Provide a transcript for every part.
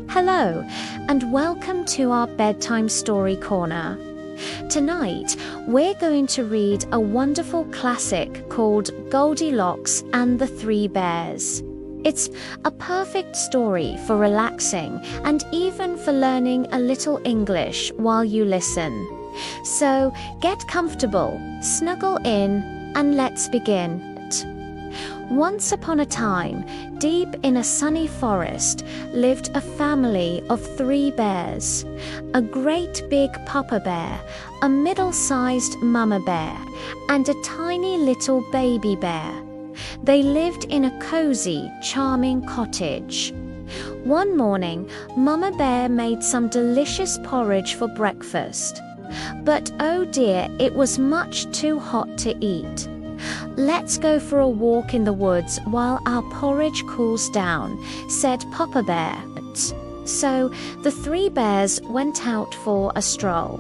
Hello, and welcome to our Bedtime Story Corner. Tonight, we're going to read a wonderful classic called Goldilocks and the Three Bears. It's a perfect story for relaxing and even for learning a little English while you listen. So get comfortable, snuggle in, and let's begin. Once upon a time, deep in a sunny forest, lived a family of three bears. A great big papa bear, a middle-sized mama bear, and a tiny little baby bear. They lived in a cozy, charming cottage. One morning, Mama Bear made some delicious porridge for breakfast. But oh dear, it was much too hot to eat. "Let's go for a walk in the woods while our porridge cools down," said Papa Bear. So the three bears went out for a stroll.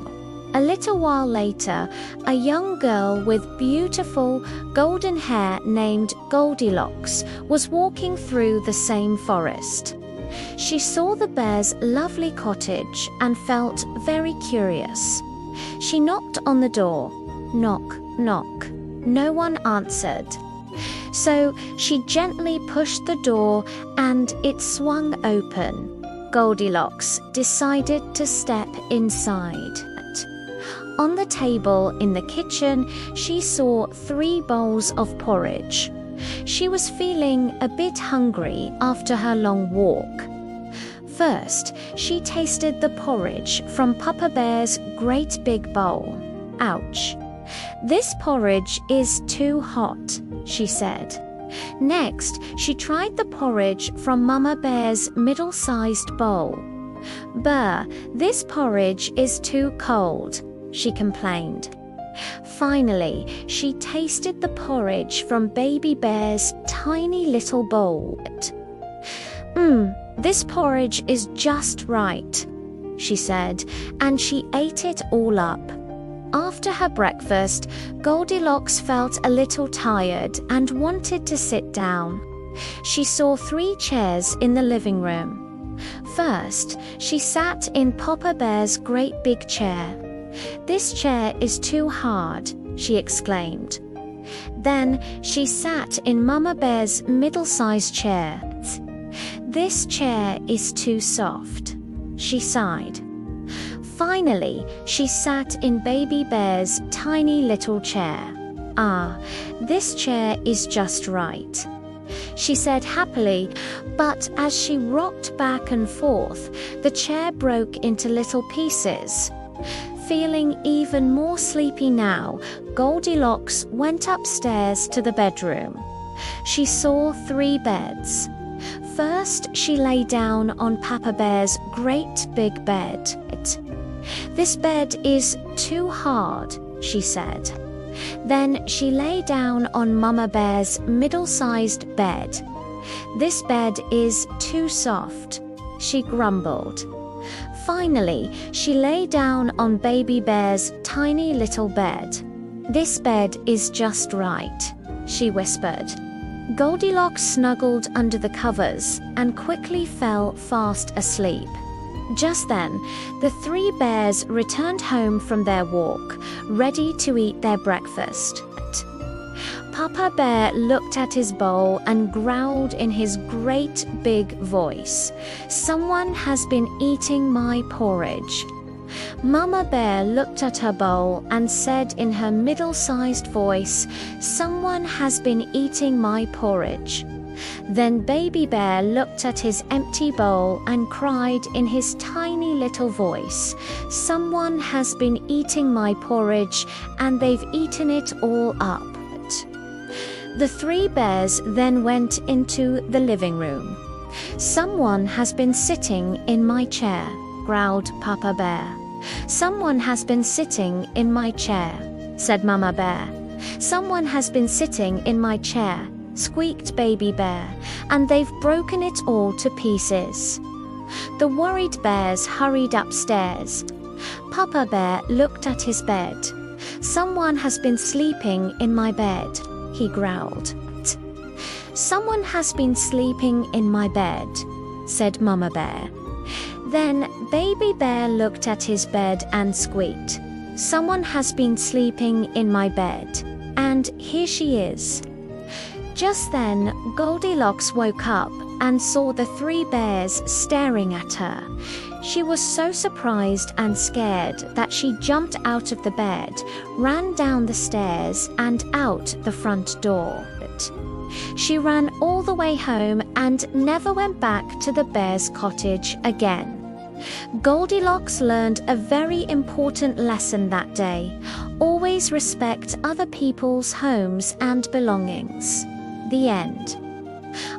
A little while later, a young girl with beautiful golden hair named Goldilocks was walking through the same forest. She saw the bears' lovely cottage and felt very curious. She knocked on the door. Knock, knock. No one answered. So she gently pushed the door and it swung open. Goldilocks decided to step inside. On the table in the kitchen, she saw 3 bowls of porridge. She was feeling a bit hungry after her long walk. First, she tasted the porridge from Papa Bear's great big bowl. Ouch! "This porridge is too hot," she said. Next, she tried the porridge from Mama Bear's middle-sized bowl. "Brr, this porridge is too cold," she complained. Finally, she tasted the porridge from Baby Bear's tiny little bowl. This porridge is just right," she said, and she ate it all up. After her breakfast, Goldilocks felt a little tired and wanted to sit down. She saw 3 chairs in the living room. First, she sat in Papa Bear's great big chair. "This chair is too hard," she exclaimed. Then she sat in Mama Bear's middle-sized chair. "This chair is too soft," she sighed. Finally, she sat in Baby Bear's tiny little chair. "Ah, this chair is just right," she said happily, but as she rocked back and forth, the chair broke into little pieces. Feeling even more sleepy now, Goldilocks went upstairs to the bedroom. She saw 3 beds. First, she lay down on Papa Bear's great big bed. "This bed is too hard," she said. Then she lay down on Mama Bear's middle-sized bed. "This bed is too soft," she grumbled. Finally, she lay down on Baby Bear's tiny little bed. "This bed is just right," she whispered. Goldilocks snuggled under the covers and quickly fell fast asleep. Just then, the 3 bears returned home from their walk, ready to eat their breakfast. Papa Bear looked at his bowl and growled in his great big voice, "Someone has been eating my porridge." Mama Bear looked at her bowl and said in her middle-sized voice, "Someone has been eating my porridge." Then Baby Bear looked at his empty bowl and cried in his tiny little voice, "Someone has been eating my porridge and they've eaten it all up." The 3 bears then went into the living room. "Someone has been sitting in my chair," growled Papa Bear. "Someone has been sitting in my chair," said Mama Bear. "Someone has been sitting in my chair," squeaked Baby Bear, "and they've broken it all to pieces." The worried bears hurried upstairs. Papa Bear looked at his bed. "Someone has been sleeping in my bed," he growled. "Someone has been sleeping in my bed," said Mama Bear. Then Baby Bear looked at his bed and squeaked, "Someone has been sleeping in my bed, and here she is." Just then, Goldilocks woke up and saw the three bears staring at her. She was so surprised and scared that she jumped out of the bed, ran down the stairs and out the front door. She ran all the way home and never went back to the bear's cottage again. Goldilocks learned a very important lesson that day. Always respect other people's homes and belongings. The end.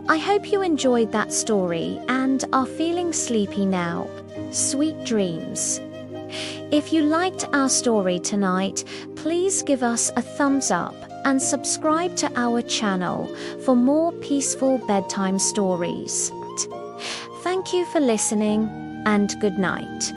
I hope you enjoyed that story and are feeling sleepy now. Sweet dreams. If you liked our story tonight, please give us a thumbs up and subscribe to our channel for more peaceful bedtime stories. Thank you for listening, and good night.